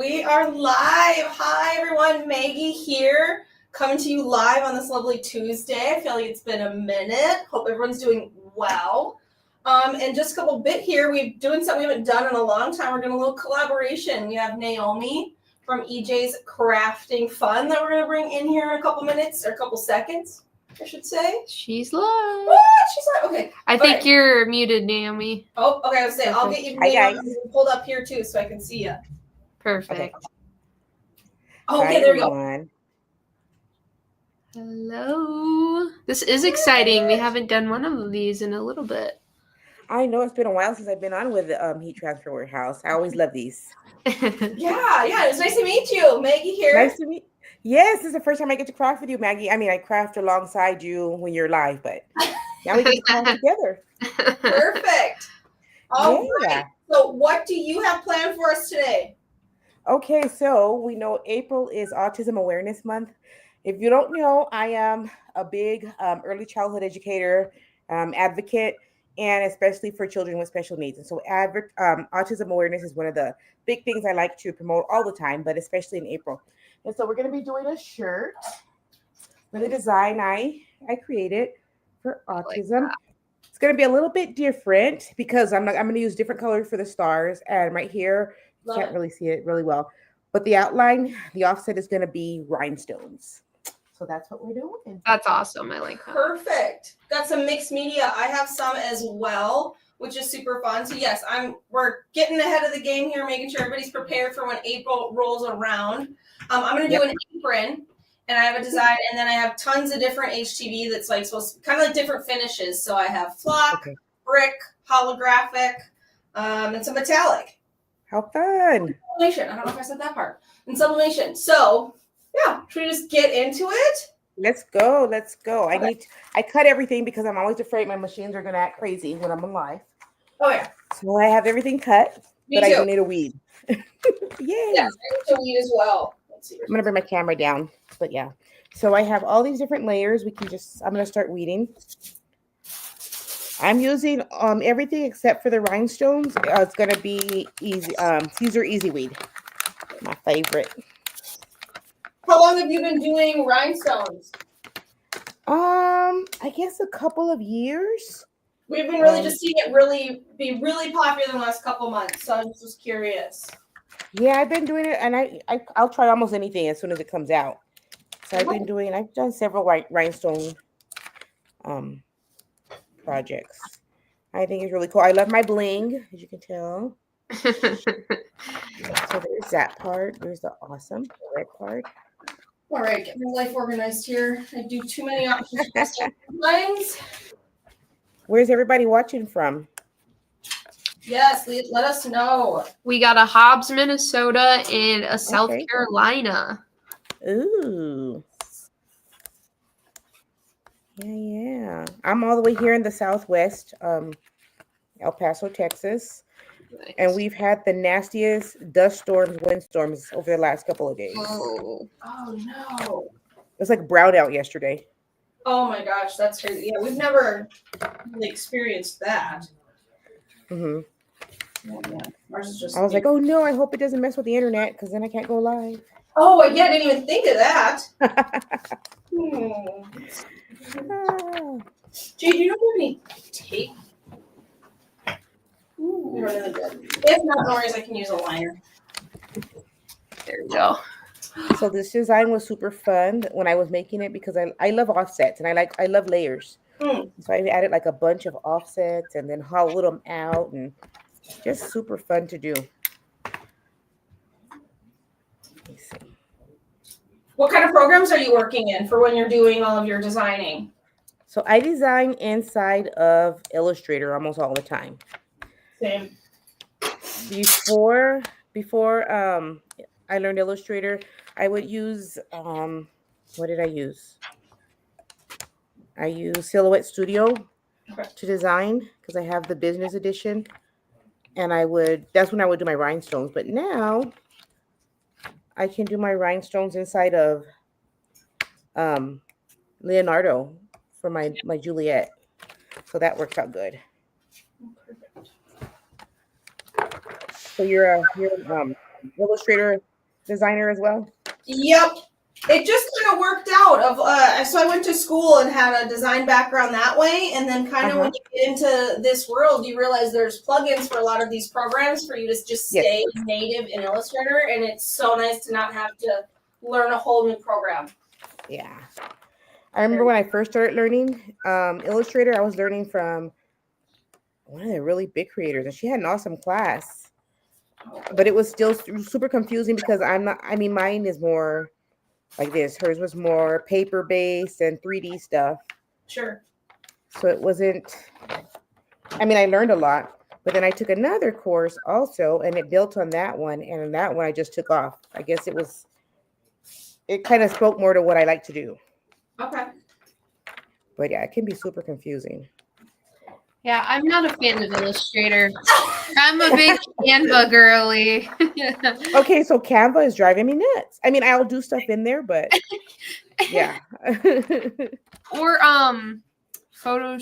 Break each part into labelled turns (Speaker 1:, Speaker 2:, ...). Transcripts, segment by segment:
Speaker 1: We are live. Hi, everyone. Maggie here, coming to you live on this lovely Tuesday. I feel like it's been a minute. Hope everyone's doing well. And just a couple bit here. We're doing something we haven't done in a long time. We're doing a little collaboration. We have Naomi from EJ's Crafting Fun that we're going to bring in here in a couple minutes, or a couple seconds, I should say.
Speaker 2: She's live.
Speaker 1: What? She's live? Okay.
Speaker 2: I think you're muted, Naomi.
Speaker 1: Oh, okay. I was saying, I'll get you pulled up here too so I can see you.
Speaker 2: Perfect.
Speaker 1: Okay, there we go.
Speaker 2: Hello. This is exciting. We haven't done one of these in a little bit.
Speaker 3: I know it's been a while since I've been on with the Heat Transfer Warehouse. I always love these.
Speaker 1: Yeah. It's nice to meet you. Maggie here.
Speaker 3: Nice to meet you. Yes, this is the first time I get to craft with you, Maggie. I mean, I craft alongside you when you're live, but now we get to craft together.
Speaker 1: Perfect. All right. So what do you have planned for us today?
Speaker 3: Okay, so we know April is Autism Awareness Month. If you don't know, I am a big early childhood educator, advocate, and especially for children with special needs. And so autism awareness is one of the big things I like to promote all the time, but especially in April. And so we're going to be doing a shirt with a design I created for autism. It's going to be a little bit different because I'm going to use different colors for the stars. And right here, you can't really see it really well. But the outline, the offset is going to be rhinestones. So that's what we're doing.
Speaker 2: That's awesome. I like that.
Speaker 1: Perfect. Got some mixed media. I have some as well, which is super fun. So yes, we're getting ahead of the game here, making sure everybody's prepared for when April rolls around. I'm going to do an apron, and I have a design, and then I have tons of different HTV that's like supposed to kind of like different finishes. So I have flock, brick, holographic, and some metallic.
Speaker 3: How fun.
Speaker 1: Sublimation. I don't know if I said that part. And sublimation. So yeah, should we just get into it?
Speaker 3: Let's go.
Speaker 1: Okay.
Speaker 3: I cut everything because I'm always afraid my machines are going to act crazy when I'm on live.
Speaker 1: Oh yeah.
Speaker 3: So I have everything cut, but I do need a weed.
Speaker 1: Yeah, I need a weed as well. Let's see.
Speaker 3: I'm going to bring my camera down, but yeah. So I have all these different layers. I'm going to start weeding. I'm using everything except for the rhinestones. It's going to be easy. Caesar Easy Weed, my favorite.
Speaker 1: How long have you been doing rhinestones?
Speaker 3: I guess a couple of years.
Speaker 1: We've been really just seeing it be really popular in the last couple months. So I just was curious.
Speaker 3: Yeah, I've been doing it, and I'll try almost anything as soon as it comes out. So I've done several rhinestone projects. I think it's really cool. I love my bling, as you can tell. So there's that part. There's the awesome red part.
Speaker 1: All right, get my life organized here. I do too many options sometimes.
Speaker 3: Where's everybody watching from?
Speaker 1: Yes, let us know.
Speaker 2: We got a Hobbs, Minnesota, and a South Carolina.
Speaker 3: Ooh. Yeah. I'm all the way here in the Southwest, El Paso, Texas. Nice. And we've had the nastiest dust storms, windstorms over the last couple of days.
Speaker 1: Oh no.
Speaker 3: It was like brown out yesterday.
Speaker 1: Oh my gosh, that's crazy. Yeah, we've never really experienced that.
Speaker 3: Mm-hmm.
Speaker 1: Oh, yeah. Ours is just
Speaker 3: I was like, oh no, I hope it doesn't mess with the internet because then I can't go live.
Speaker 1: Oh, yeah, I didn't even think of that. Jade, you don't have any tape? Ooh, really good. If not, no worries, I can use a liner.
Speaker 2: There we go.
Speaker 3: So this design was super fun when I was making it because I love offsets and I love layers. So I added like a bunch of offsets and then hollowed them out and just super fun to do. Let me see.
Speaker 1: What kind of programs are you working in for when you're doing all of your designing?
Speaker 3: So I design inside of Illustrator almost all the time.
Speaker 1: Same.
Speaker 3: Before I learned Illustrator, I would use what did I use? I use Silhouette Studio to design because I have the business edition, and that's when I would do my rhinestones. But now I can do my rhinestones inside of Leonardo for my Juliet. So that works out good. So you're Illustrator designer as well?
Speaker 1: Yep. It just kind of worked out. So I went to school and had a design background that way, and then kind of when you get into this world, you realize there's plugins for a lot of these programs for you to just stay native in Illustrator, and it's so nice to not have to learn a whole new program.
Speaker 3: Yeah. I remember when I first started learning Illustrator, I was learning from one of the really big creators, and she had an awesome class. But it was still super confusing because mine is more like this. Hers was more paper-based and 3D stuff.
Speaker 1: Sure.
Speaker 3: So it wasn't, I learned a lot, but then I took another course also, and it built on that one, and in that one I just took off. I guess it kind of spoke more to what I like to do.
Speaker 1: Okay.
Speaker 3: But yeah, it can be super confusing.
Speaker 2: Yeah, I'm not a fan of Illustrator. I'm a big Canva girly.
Speaker 3: Okay, so Canva is driving me nuts. I'll do stuff in there, but yeah.
Speaker 2: Or Photo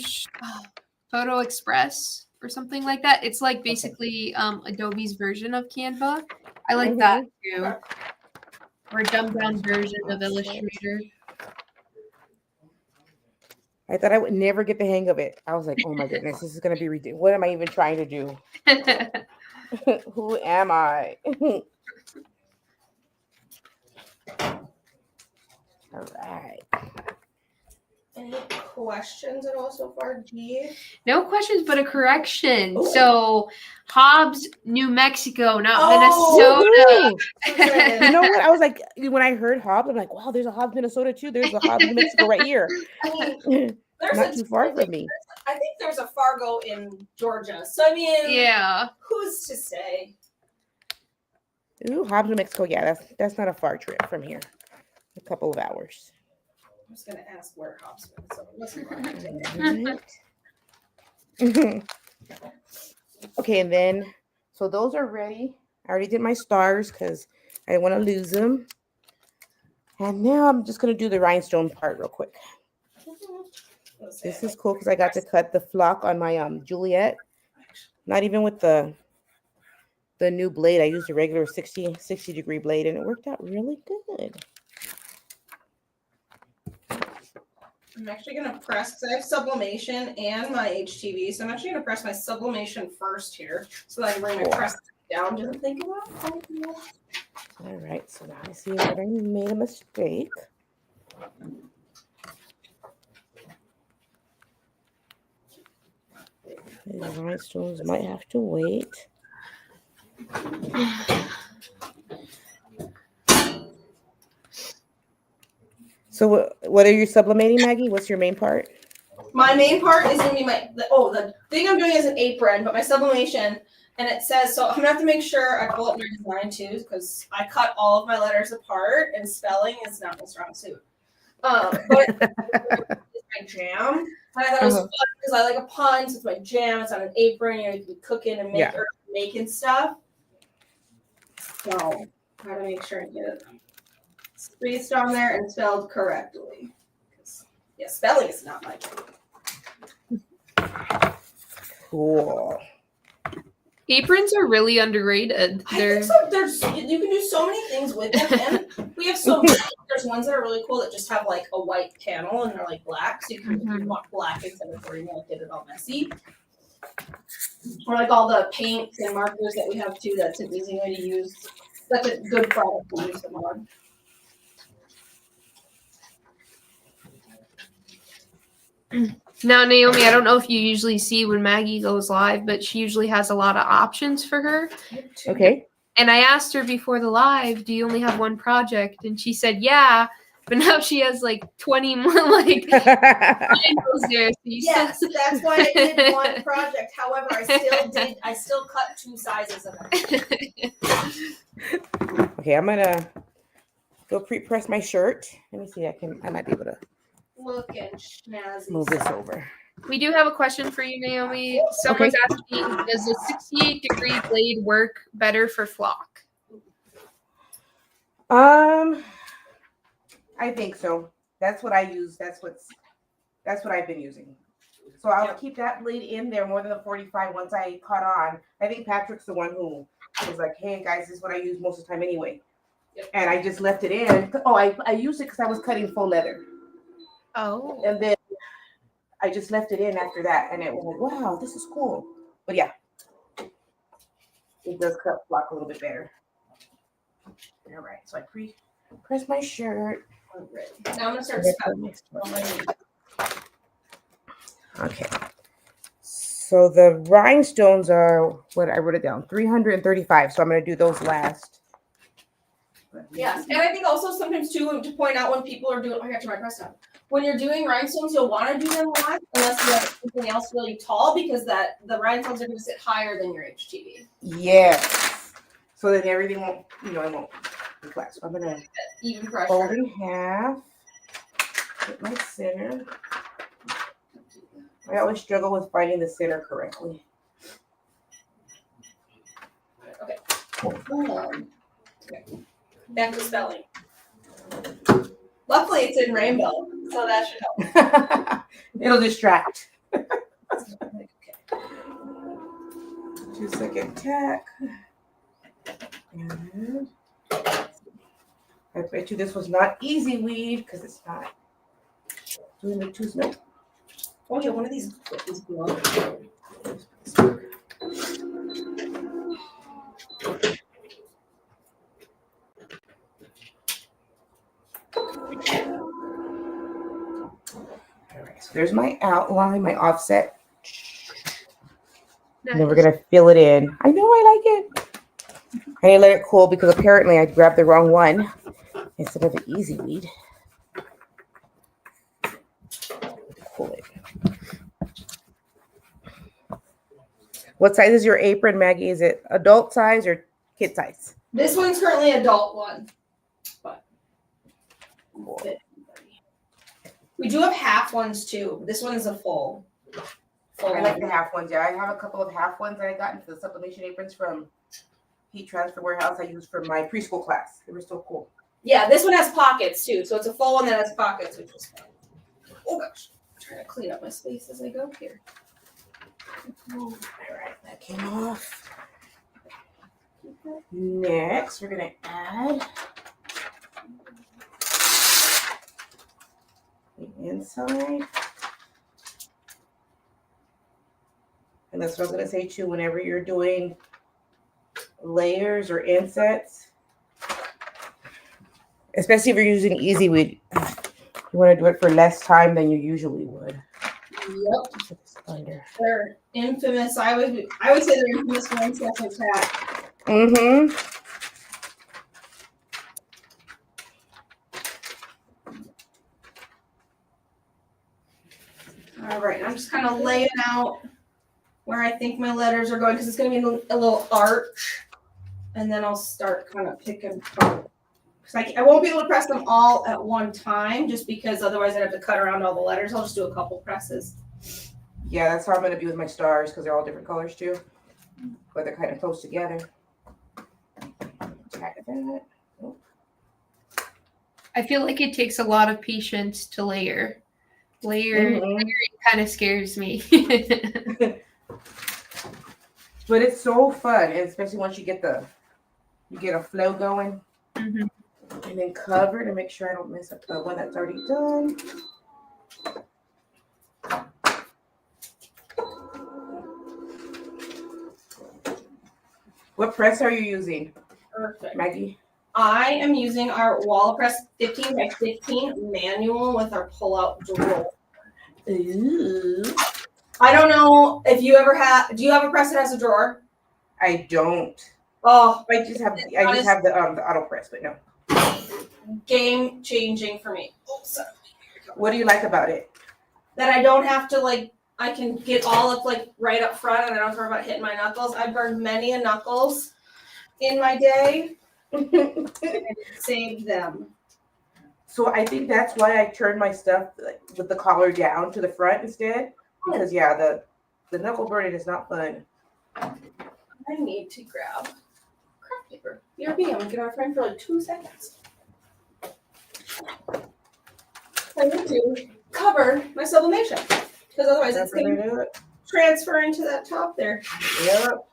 Speaker 2: Express or something like that. It's like basically Adobe's version of Canva. I like that too. Or a dumbed down version of Illustrator.
Speaker 3: I thought I would never get the hang of it. I was like, oh my goodness, this is going to be ridiculous. What am I even trying to do? Who am I? All right.
Speaker 1: Any questions at all so far, G?
Speaker 2: No questions, but a correction. Ooh. So, Hobbs, New Mexico, not Minnesota.
Speaker 3: You know what? I was like, when I heard Hobbs, I'm like, wow, there's a Hobbs, Minnesota too. There's a Hobbs, New Mexico right here. Not too far from me.
Speaker 1: I think there's a Fargo in Georgia. So, yeah. Who's to say?
Speaker 3: Ooh, Hobbs, New Mexico. Yeah, that's not a far trip from here. A couple of hours.
Speaker 1: I was going to ask where Hobbs was.
Speaker 3: Okay, and then, so those are ready. I already did my stars because I didn't want to lose them. And now I'm just going to do the rhinestone part real quick. This is cool because I got to cut the flock on my Juliet. Not even with the new blade. I used a regular 60 degree blade, and it worked out really good.
Speaker 1: I'm actually going to press, because I have sublimation and my HTV, so I'm actually going to press my sublimation first here, so that I can bring my press down. Didn't think about it.
Speaker 3: All right, so now I see that I made a mistake. The rhinestones might have to wait. So what are you sublimating, Maggie? What's your main part?
Speaker 1: My main part is going to be the thing I'm doing is an apron, but my sublimation, and it says, so I'm going to have to make sure I pull up my design too, because I cut all of my letters apart, and spelling is not my strong suit. But it's my jam. And I thought it was fun because I like a pun, so it's my jam. It's on an apron, you can be cooking and making stuff. So I gotta make sure I get it spaced on there and spelled correctly. Yeah, spelling is not my thing.
Speaker 3: Cool.
Speaker 2: Aprons are really underrated.
Speaker 1: I think so. You can do so many things with them, and we have so many. There's ones that are really cool that just have like a white panel and they're like black, so you can if you want black instead of green, like get it all messy. Or like all the paints and markers that we have too. That's an easy way to use. That's a good product to use them on.
Speaker 2: Now, Naomi, I don't know if you usually see when Maggie goes live, but she usually has a lot of options for her.
Speaker 3: Okay.
Speaker 2: And I asked her before the live, do you only have one project? And she said, yeah. But now she has like 20 more titles there. So
Speaker 1: yes, that's why I did one project. However, I still cut 2 sizes of it.
Speaker 3: Okay, I'm gonna go pre-press my shirt. Let me see. I might be able to move this over.
Speaker 2: We do have a question for you, Naomi. Someone's asking, does the 68-degree blade work better for flock?
Speaker 3: I think so. That's what I use. That's what I've been using. So I'll keep that blade in there more than the 45 once I cut on. I think Patrick's the one who was like, hey guys, this is what I use most of the time anyway. And I just left it in. Oh, I used it because I was cutting faux leather.
Speaker 2: Oh.
Speaker 3: And then I just left it in after that. And it was like, wow, this is cool. But yeah, it does cut block a little bit better. All right. So I press my shirt.
Speaker 1: All right. Now I'm going to start spelling.
Speaker 3: Okay. So the rhinestones are what I wrote it down, 335. So I'm going to do those last.
Speaker 1: Yes, and I think also sometimes too to point out when people are doing. I got to my press down. When you're doing rhinestones, you'll want to do them last unless you have something else really tall because the rhinestones are going to sit higher than your HTV.
Speaker 3: Yes. So then everything won't, it won't be flat. So I'm going to
Speaker 1: Even pressure.
Speaker 3: fold in half. Get my center. I always struggle with finding the center correctly.
Speaker 1: Okay. Okay. Back to spelling. Luckily, it's in rainbow, so that should help.
Speaker 3: It'll distract.
Speaker 1: Okay.
Speaker 3: 2-second tack. And I bet you this was not easy weed because it's not doing the 2 snip.
Speaker 1: Oh yeah, one of these is blue.
Speaker 3: All right, so there's my outline, my offset.
Speaker 2: Nice.
Speaker 3: And then we're gonna fill it in. I know I like it. I didn't let it cool because apparently I grabbed the wrong one instead of the easy weed. Pull it. What size is your apron, Maggie? Is it adult size or kid size?
Speaker 1: This one's currently adult one, but we do have half ones too. This one is a full.
Speaker 3: I like the half ones. Yeah, I have a couple of half ones that I got into the sublimation aprons from Heat Transfer Warehouse I used for my preschool class. They were so cool.
Speaker 1: Yeah, this one has pockets too, so it's a full one that has pockets, which is fun. Oh gosh, I'm trying to clean up my space as I go here.
Speaker 3: All right, that came off. Next, we're gonna add the inside. And that's what I was gonna say too, whenever you're doing layers or insets, especially if you're using easy weed, you want to do it for less time than you usually would.
Speaker 1: Yep. They're infamous. I always say they're infamous for one-second tack.
Speaker 3: Mm-hmm.
Speaker 1: All right, I'm just kind of laying out where I think my letters are going because it's going to be a little arch, and then I'll start kind of picking from. Because I won't be able to press them all at one time, just because otherwise I'd have to cut around all the letters. I'll just do a couple presses.
Speaker 3: Yeah, that's how I'm going to be with my stars because they're all different colors too, but they're kind of close together. Tack that. Oh.
Speaker 2: I feel like it takes a lot of patience to layer. Layering kind of scares me.
Speaker 3: But it's so fun, and especially once you get a flow going.
Speaker 2: Mm-hmm.
Speaker 3: And then cover to make sure I don't mess up the one that's already done. What press are you using?
Speaker 1: Perfect.
Speaker 3: Maggie?
Speaker 1: I am using our wall press 15 by 15 manual with our pull-out drawer.
Speaker 3: Ooh.
Speaker 1: I don't know if you ever have. Do you have a press that has a drawer?
Speaker 3: I don't.
Speaker 1: Oh,
Speaker 3: I just have the auto press, but no.
Speaker 1: Game changing for me. Oh, sorry.
Speaker 3: What do you like about it?
Speaker 1: That I don't have to I can get all up right up front, and I don't have to worry about hitting my knuckles. I burned many a knuckles in my day, and saved them.
Speaker 3: So I think that's why I turned my stuff with the collar down to the front instead, because the knuckle burning is not fun.
Speaker 1: I need to grab craft paper. BRB, I'm gonna get our friend for 2 seconds. I need to cover my sublimation because otherwise it's going to transfer into that top there.
Speaker 3: Yep.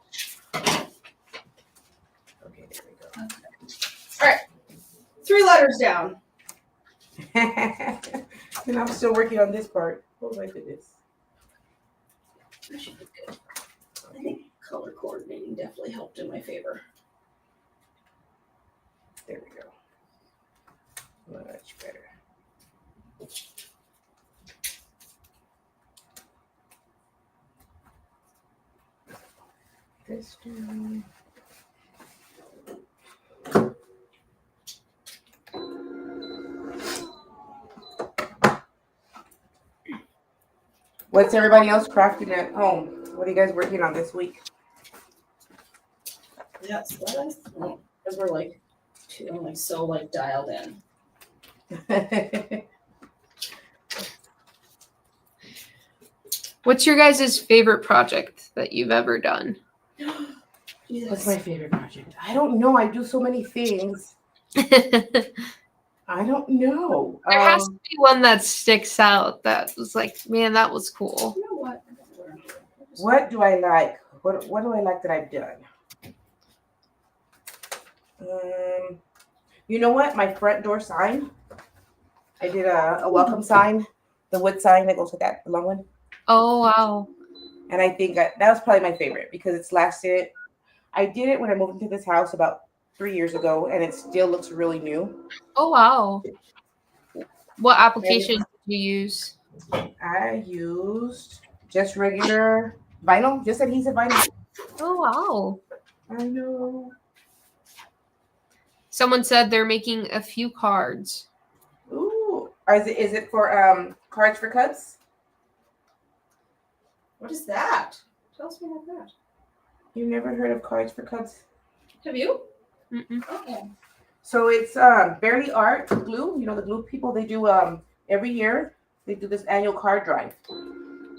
Speaker 3: Okay, there we go.
Speaker 1: All right. 3 letters down.
Speaker 3: And I'm still working on this part. Oh my goodness.
Speaker 1: That should be good. I think color coordinating definitely helped in my favor.
Speaker 3: There we go. Much better. This one. What's everybody else crafting at home? What are you guys working on this week?
Speaker 1: Yes, because we're like, I'm like so like dialed in.
Speaker 2: What's your guys' favorite project that you've ever done?
Speaker 3: What's my favorite project? I don't know. I do so many things.
Speaker 2: There
Speaker 3: I don't know.
Speaker 2: has to be one that sticks out that was like, man, that was cool.
Speaker 1: You know what?
Speaker 3: What do I like? What do I like that I've done? You know what? My front door sign. I did a welcome sign, the wood sign that goes with that, the long one.
Speaker 2: Oh, wow.
Speaker 3: And I think that was probably my favorite because it's lasted. I did it when I moved into this house about 3 years ago, and it still looks really new.
Speaker 2: Oh, wow. What application did you use?
Speaker 3: I used just regular vinyl, just adhesive vinyl.
Speaker 2: Oh, wow.
Speaker 3: I know.
Speaker 2: Someone said they're making a few cards.
Speaker 3: Ooh, is it for Cards for Cups?
Speaker 1: What is that? Tell us more about that.
Speaker 3: You never heard of Cards for Cups?
Speaker 1: Have you?
Speaker 2: Mm-mm.
Speaker 1: Okay.
Speaker 3: So it's Barely Art Glue. You know the glue people. They do every year. They do this annual card drive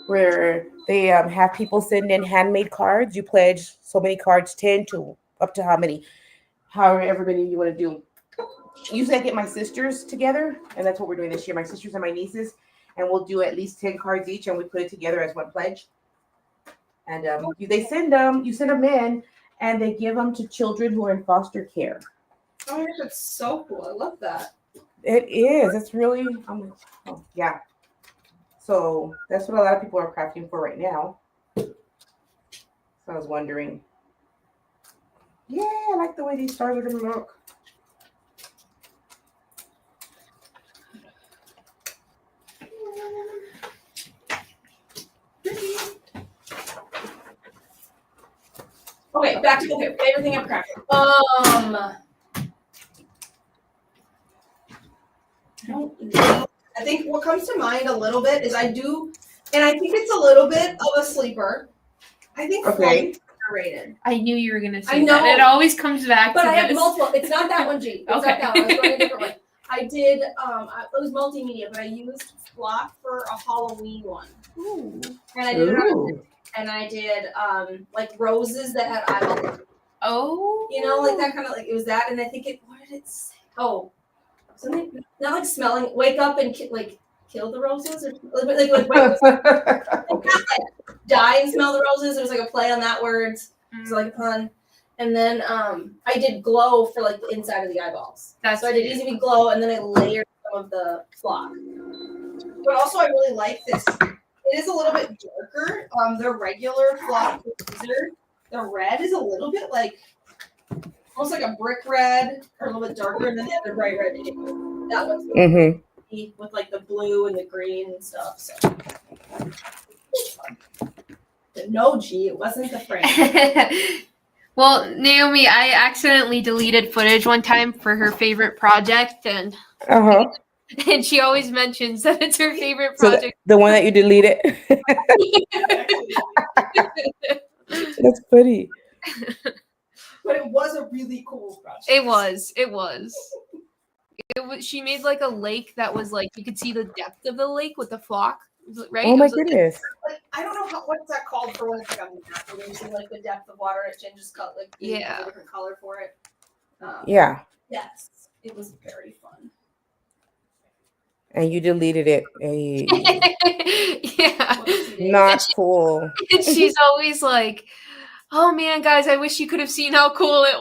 Speaker 3: where they have people send in handmade cards. You pledge so many cards, 10 to up to however many you want to do. Usually I get my sisters together, and that's what we're doing this year. My sisters and my nieces, and we'll do at least 10 cards each, and we put it together as one pledge. And they send them. You send them in, and they give them to children who are in foster care.
Speaker 1: Oh, that's so cool. I love that.
Speaker 3: It is. It's really. I'm like, oh yeah. So that's what a lot of people are crafting for right now. So I was wondering. Yeah, I like the way these stars are gonna look.
Speaker 1: Okay, back to favorite thing I've crafted. I think what comes to mind a little bit is I do, and I think it's a little bit of a sleeper. I think
Speaker 3: Okay.
Speaker 1: floats are rated.
Speaker 2: I knew you were going to say
Speaker 1: I know.
Speaker 2: that. It always comes back
Speaker 1: But
Speaker 2: to
Speaker 1: I have
Speaker 2: this.
Speaker 1: multiple. It's not that one, G. It's
Speaker 2: Okay.
Speaker 1: not that one. I was going a different one. I did. It was multimedia, but I used flock for a Halloween one.
Speaker 2: Ooh.
Speaker 1: And I did it on,
Speaker 3: Ooh.
Speaker 1: and I did like roses that had eyeballs.
Speaker 2: Oh.
Speaker 1: You know, like that kind of like it was that, and I think it. What did it say? Oh, something not like smelling. Wake up and kill the roses, or like wake, die and smell the roses. It was like a play on that words. It was like a pun. And then I did glow for like the inside of the eyeballs. So I did Easy Be Glow, and then I layered some of the flock. But also, I really like this. It is a little bit darker. The regular flock with laser, the red is a little bit like almost like a brick red, or a little bit darker, and then they have the bright red. That one's with like the blue and the green and stuff. So no, G, it wasn't the frame.
Speaker 2: Well, Naomi, I accidentally deleted footage one time for her favorite project, and she always mentions that it's her favorite project.
Speaker 3: So the one that you deleted. That's funny.
Speaker 1: But it was a really cool project.
Speaker 2: It was. She made like a lake that was like you could see the depth of the lake with the flock, right?
Speaker 3: Oh my goodness!
Speaker 1: Like, I don't know what's that called for when it's like a map where you see like the depth of water, it changes color, like a different color for it.
Speaker 3: Yeah.
Speaker 1: Yes, it was very fun.
Speaker 3: And you deleted it.
Speaker 2: Yeah.
Speaker 3: Not cool.
Speaker 2: And she's always like, "Oh man, guys, I wish you could have seen how cool it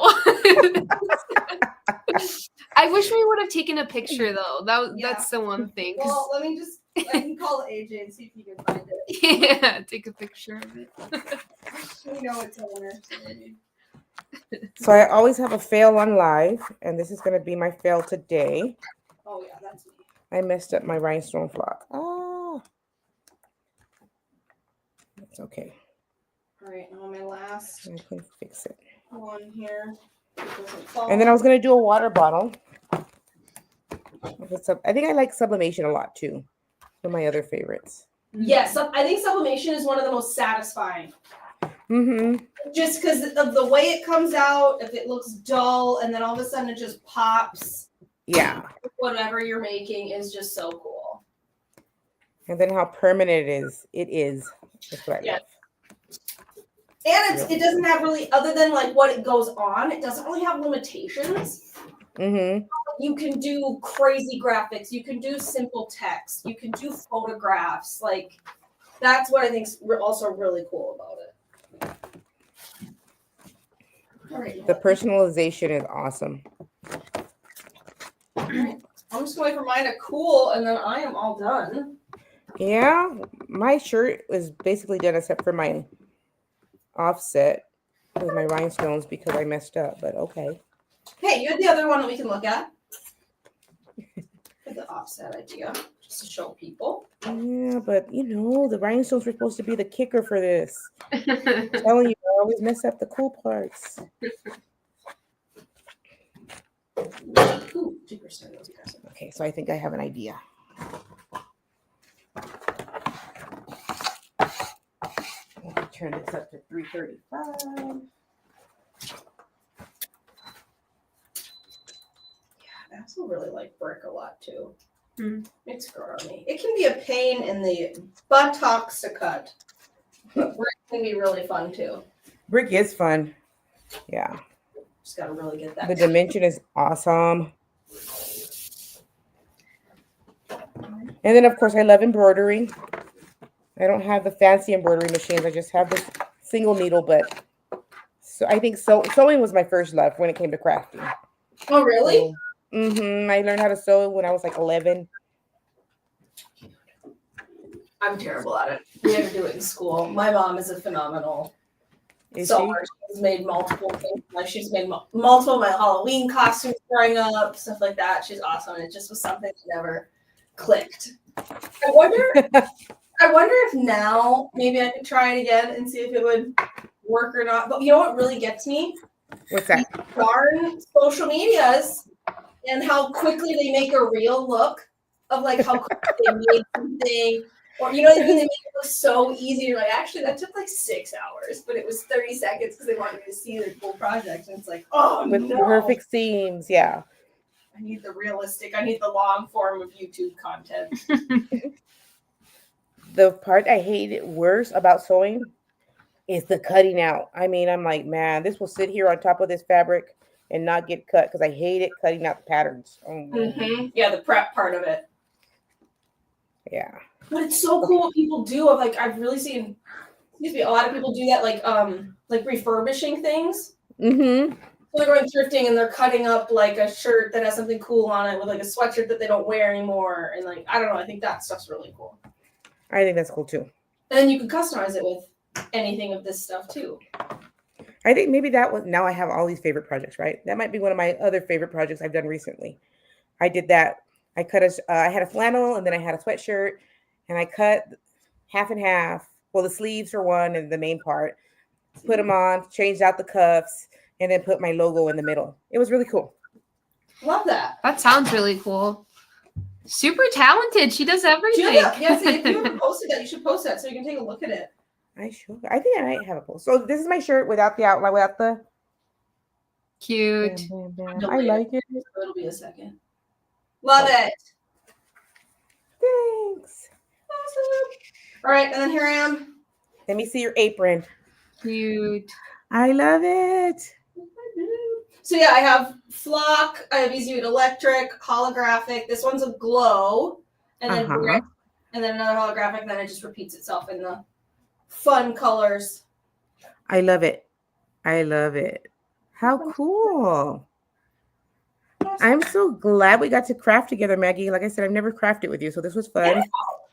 Speaker 2: was." I wish we would have taken a picture though.
Speaker 1: Yeah.
Speaker 2: That's the one thing. 'Cause-
Speaker 1: Well, let me just. I can call AJ and see if he can find it.
Speaker 2: yeah, take a picture of it.
Speaker 1: We know it's a winner.
Speaker 3: So I always have a fail on live, and this is going to be my fail today.
Speaker 1: Oh yeah, that's me.
Speaker 3: I messed up my rhinestone flock. Ah, that's okay.
Speaker 1: All right, now my last
Speaker 3: I can fix it.
Speaker 1: one here. It doesn't fall.
Speaker 3: And then I was going to do a water bottle. I think I like sublimation a lot too. One of my other favorites.
Speaker 1: Yes, I think sublimation is one of the most satisfying.
Speaker 3: Mm-hmm.
Speaker 1: Just because of the way it comes out, if it looks dull and then all of a sudden it just pops.
Speaker 3: Yeah.
Speaker 1: Whatever you're making is just so cool.
Speaker 3: And then how permanent it is. It is. That's what I love.
Speaker 1: And it doesn't have really, other than like what it goes on, it doesn't really have limitations.
Speaker 3: Mm-hmm.
Speaker 1: You can do crazy graphics. You can do simple text. You can do photographs. Like, that's what I think is also really cool about it. All right.
Speaker 3: The personalization is awesome.
Speaker 1: All right. I'm just going to wait for mine to cool, and then I am all done.
Speaker 3: Yeah, my shirt is basically done except for my offset with my rhinestones because I messed up, but okay.
Speaker 1: Hey, you had the other one that we can look at. The offset idea, just to show people.
Speaker 3: Yeah, but the rhinestones were supposed to be the kicker for this. I'm telling you, I always mess up the cool parts.
Speaker 1: Ooh, 2%.
Speaker 3: Okay, so I think I have an idea. Let me turn this up to 335.
Speaker 1: I also really like brick a lot too.
Speaker 2: Mm.
Speaker 1: It's grown on me. It can be a pain in the buttocks to cut, but brick can be really fun too.
Speaker 3: Brick is fun. Yeah.
Speaker 1: Just gotta really get that.
Speaker 3: The dimension is awesome. And then, of course, I love embroidery. I don't have the fancy embroidery machines. I just have this single needle, but so I think sewing was my first love when it came to crafting.
Speaker 1: Oh, really?
Speaker 3: I learned how to sew when I was like 11.
Speaker 1: I'm terrible at it. We had to do it in school. My mom is a phenomenal
Speaker 3: Is
Speaker 1: sewer. She's made multiple things. Like she's made multiple of my Halloween costumes growing up, stuff like that. She's awesome. It just was something that never clicked. I wonder if now maybe I could try it again and see if it would work or not. But you know what really gets me?
Speaker 3: What's that?
Speaker 1: Darn social medias and how quickly they make a real look of like how quickly they made something. Or you know what I mean? They make it look so easy. You're like, actually, that took like 6 hours, but it was 30 seconds because they wanted me to see their full project. And it's like, oh
Speaker 3: With
Speaker 1: no.
Speaker 3: perfect seams, yeah.
Speaker 1: I need the realistic. I need the long form of YouTube content.
Speaker 3: The part I hated worse about sewing is the cutting out. I mean, I'm like, man, this will sit here on top of this fabric and not get cut because I hate it cutting out the patterns. Oh,
Speaker 1: Mm-hmm. Yeah, the prep part of it.
Speaker 3: Yeah.
Speaker 1: But it's so cool what people do. Of like, I've really seen, a lot of people do that, like refurbishing things.
Speaker 3: Mm-hmm.
Speaker 1: So they're going thrifting and they're cutting up like a shirt that has something cool on it with like a sweatshirt that they don't wear anymore. And like, I don't know, I think that stuff's really cool.
Speaker 3: I think that's cool too.
Speaker 1: And then you can customize it with anything of this stuff too.
Speaker 3: I think maybe that was, now I have all these favorite projects, right? That might be one of my other favorite projects I've done recently. I did that. I had a flannel and then I had a sweatshirt and I cut half and half. Well, the sleeves are one and the main part. Put them on, changed out the cuffs, and then put my logo in the middle. It was really cool.
Speaker 1: Love that.
Speaker 2: That sounds really cool. Super talented. She does everything.
Speaker 1: Yeah, see, if you ever posted that, you should post that so you can take a look at it.
Speaker 3: I should. I think I might have a post. So this is my shirt without the outline, without the
Speaker 2: Cute.
Speaker 3: bam, bam, bam. I like it.
Speaker 1: It'll be a second. Love it.
Speaker 3: Thanks.
Speaker 1: Awesome. All right, and then here I am.
Speaker 3: Let me see your apron.
Speaker 2: Cute.
Speaker 3: I love it.
Speaker 1: So yeah, I have flock, I have Easy Electric, holographic. This one's a glow, and then brick, and then another holographic, and then it just repeats itself in the fun colors.
Speaker 3: I love it. I love it. How cool. I'm so glad we got to craft together, Maggie. Like I said, I've never crafted with you, so this was fun.
Speaker 1: Yeah,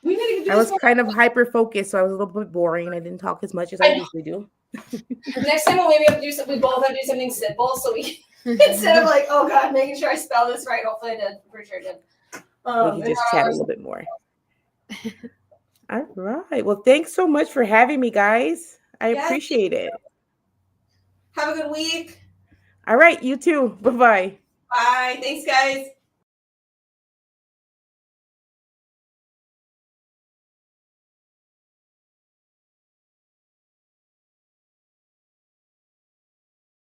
Speaker 1: we need to do
Speaker 3: I
Speaker 1: this
Speaker 3: was kind of hyper focused, so I was a little bit boring. I didn't talk as much as I
Speaker 1: I know.
Speaker 3: usually do.
Speaker 1: Next time we'll maybe have to do something. We both have to do something simple, so we instead of like, oh god, making sure I spell this right. Hopefully I did. I'm pretty sure I did.
Speaker 3: We can just chat a little bit more. All right. Well, thanks so much for having me, guys. I appreciate it.
Speaker 1: Have a good week.
Speaker 3: All right. You too. Bye-bye.
Speaker 1: Bye. Thanks, guys.